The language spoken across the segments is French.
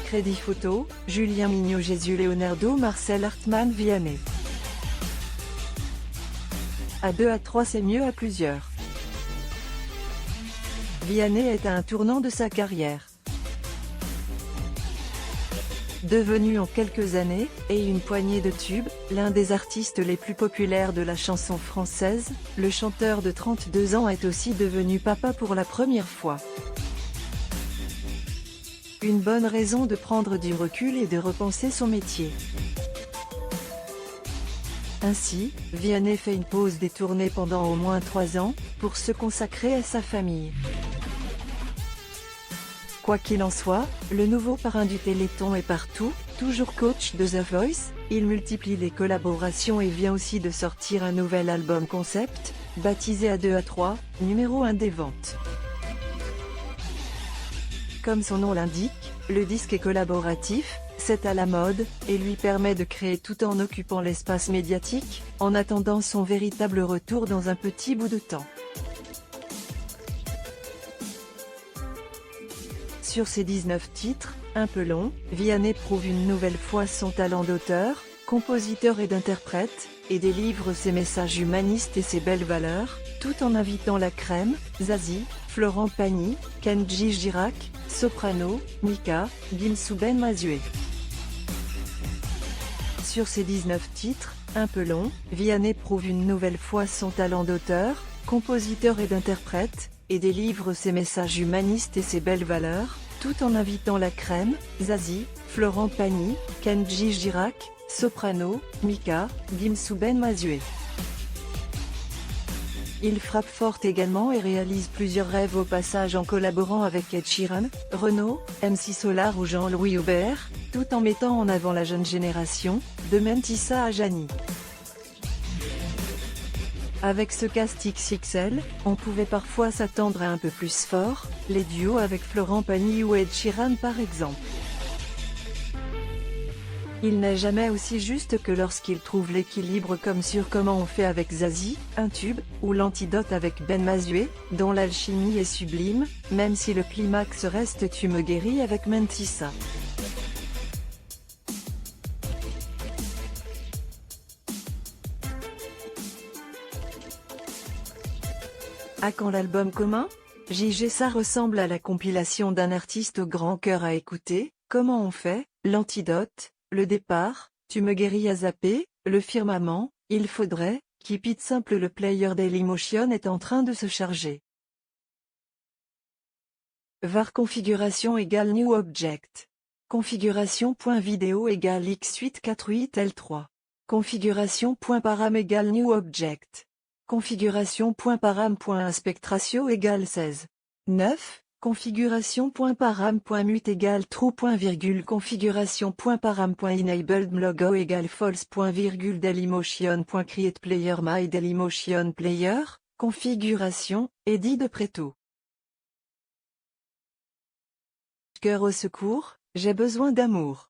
Crédit Photo, Julien Mignot, Jésus Leonardo, Marcel Hartmann, Vianney. À 2 à 3 c'est mieux à plusieurs. Vianney est à un tournant de sa carrière. Devenu en quelques années, et une poignée de tubes, l'un des artistes les plus populaires de la chanson française, le chanteur de 32 ans est aussi devenu papa pour la première fois. Une bonne raison de prendre du recul et de repenser son métier. Ainsi, Vianney fait une pause des tournées pendant au moins 3 ans, pour se consacrer à sa famille. Quoi qu'il en soit, le nouveau parrain du Téléthon est partout, toujours coach de The Voice, il multiplie les collaborations et vient aussi de sortir un nouvel album concept, baptisé À 2 à 3, numéro 1 des ventes. Comme son nom l'indique, le disque est collaboratif, c'est à la mode, et lui permet de créer tout en occupant l'espace médiatique, en attendant son véritable retour dans un petit bout de temps. Sur ses 19 titres, un peu longs, Vianney prouve une nouvelle fois son talent d'auteur, compositeur et d'interprète, et délivre ses messages humanistes et ses belles valeurs, tout en invitant la crème, Zazie, Florent Pagny, Kenji Girac, Soprano, Mika, Gims ou Ben Mazué. Sur ses 19 titres, un peu longs, Vianney prouve une nouvelle fois son talent d'auteur, compositeur et d'interprète, et délivre ses messages humanistes et ses belles valeurs, tout en invitant la crème, Zazie, Florent Pagny, Kenji Girac, Soprano, Mika, Gims ou Ben Mazué. Il frappe fort également et réalise plusieurs rêves au passage en collaborant avec Ed Sheeran, Renaud, MC Solar ou Jean-Louis Aubert, tout en mettant en avant la jeune génération, de Mentissa à Jani. Avec ce cast XXL, on pouvait parfois s'attendre à un peu plus fort, les duos avec Florent Pagny ou Ed Sheeran par exemple. Il n'est jamais aussi juste que lorsqu'il trouve l'équilibre comme sur Comment on fait avec Zazie, un tube, ou L'Antidote avec Ben Mazué, dont l'alchimie est sublime, même si le climax reste Tu me guéris avec Mentissa. À quand l'album commun? JG, ça ressemble à la compilation d'un artiste au grand cœur à écouter, Comment on fait, L'Antidote, Le Départ, Tu me guéris à zapper, Le Firmament, Il faudrait, Keep It Simple. Le player Dailymotion est en train de se charger. var configuration égale new object. Configuration.video égale x848l3. Configuration.param égale new object. Configuration.param.inspectratio égale 16. 9. Configuration.param.mute égale true. Configuration.param.enabled logo égale false. Dailymotion.create player my Dailymotion player. Configuration, Eddie de Préto. Cœur au secours, j'ai besoin d'amour.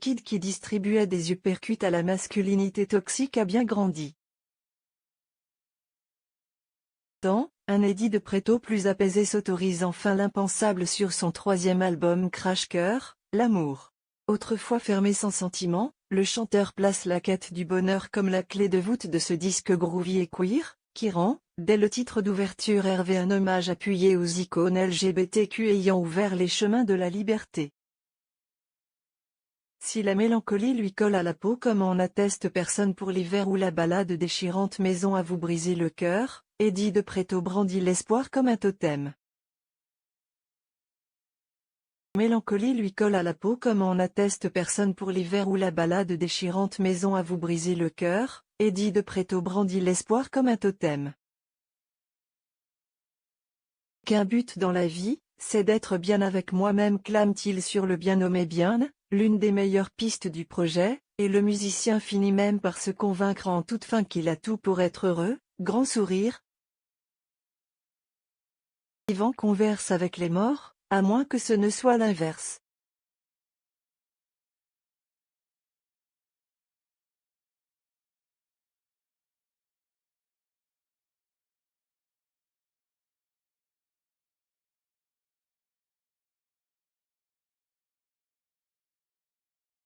Kid qui distribuait des uppercuts à la masculinité toxique a bien grandi. Un Eddie de Préto plus apaisé s'autorise enfin l'impensable sur son 3e album Crash Cœur, L'amour. Autrefois fermé sans sentiment, le chanteur place la quête du bonheur comme la clé de voûte de ce disque groovy et queer, qui rend, dès le titre d'ouverture Hervé, un hommage appuyé aux icônes LGBTQ ayant ouvert les chemins de la liberté. Si la mélancolie lui colle à la peau comme en atteste Personne pour l'hiver ou la ballade déchirante Maison à vous briser le cœur, Eddie de Préto brandit l'espoir comme un totem. Mélancolie lui colle à la peau comme en atteste Personne pour l'hiver ou la ballade déchirante Maison à vous briser le cœur, Eddie de Préto brandit l'espoir comme un totem. Qu'un but dans la vie, c'est d'être bien avec moi-même, clame-t-il sur le bien nommé Bien, l'une des meilleures pistes du projet, et le musicien finit même par se convaincre en toute fin qu'il a tout pour être heureux, grand sourire. Les vivants conversent avec les morts, à moins que ce ne soit l'inverse.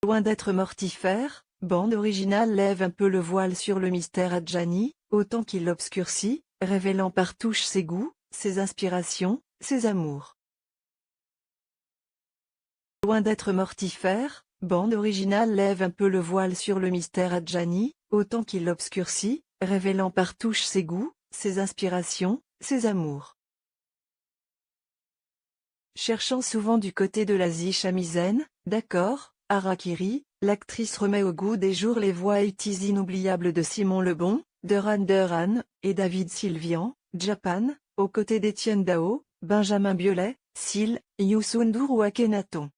Loin d'être mortifère, bande originale lève un peu le voile sur le mystère Adjani, autant qu'il l'obscurcit, révélant par touches ses goûts, ses inspirations, ses amours. Loin d'être mortifère, bande originale lève un peu le voile sur le mystère Adjani, autant qu'il l'obscurcit, révélant par touches ses goûts, ses inspirations, ses amours. Cherchant souvent du côté de l'Asie chamisène, d'accord, Harakiri, l'actrice remet au goût des jours les voix itis inoubliables de Simon Lebon, de Ran Duran, et David Sylvian, Japan, aux côtés d'Étienne Dao, Benjamin Biolay, Syl, Youssou N'Dour ou Akhenaton.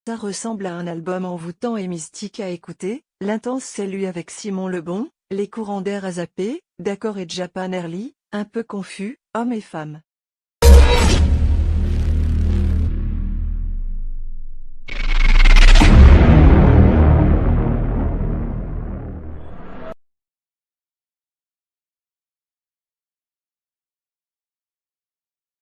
Ça ressemble à un album envoûtant et mystique à écouter, l'intense c'est lui avec Simon Lebon, les courants d'air à zapper, d'accord et Japan Early, un peu confus, hommes et femmes.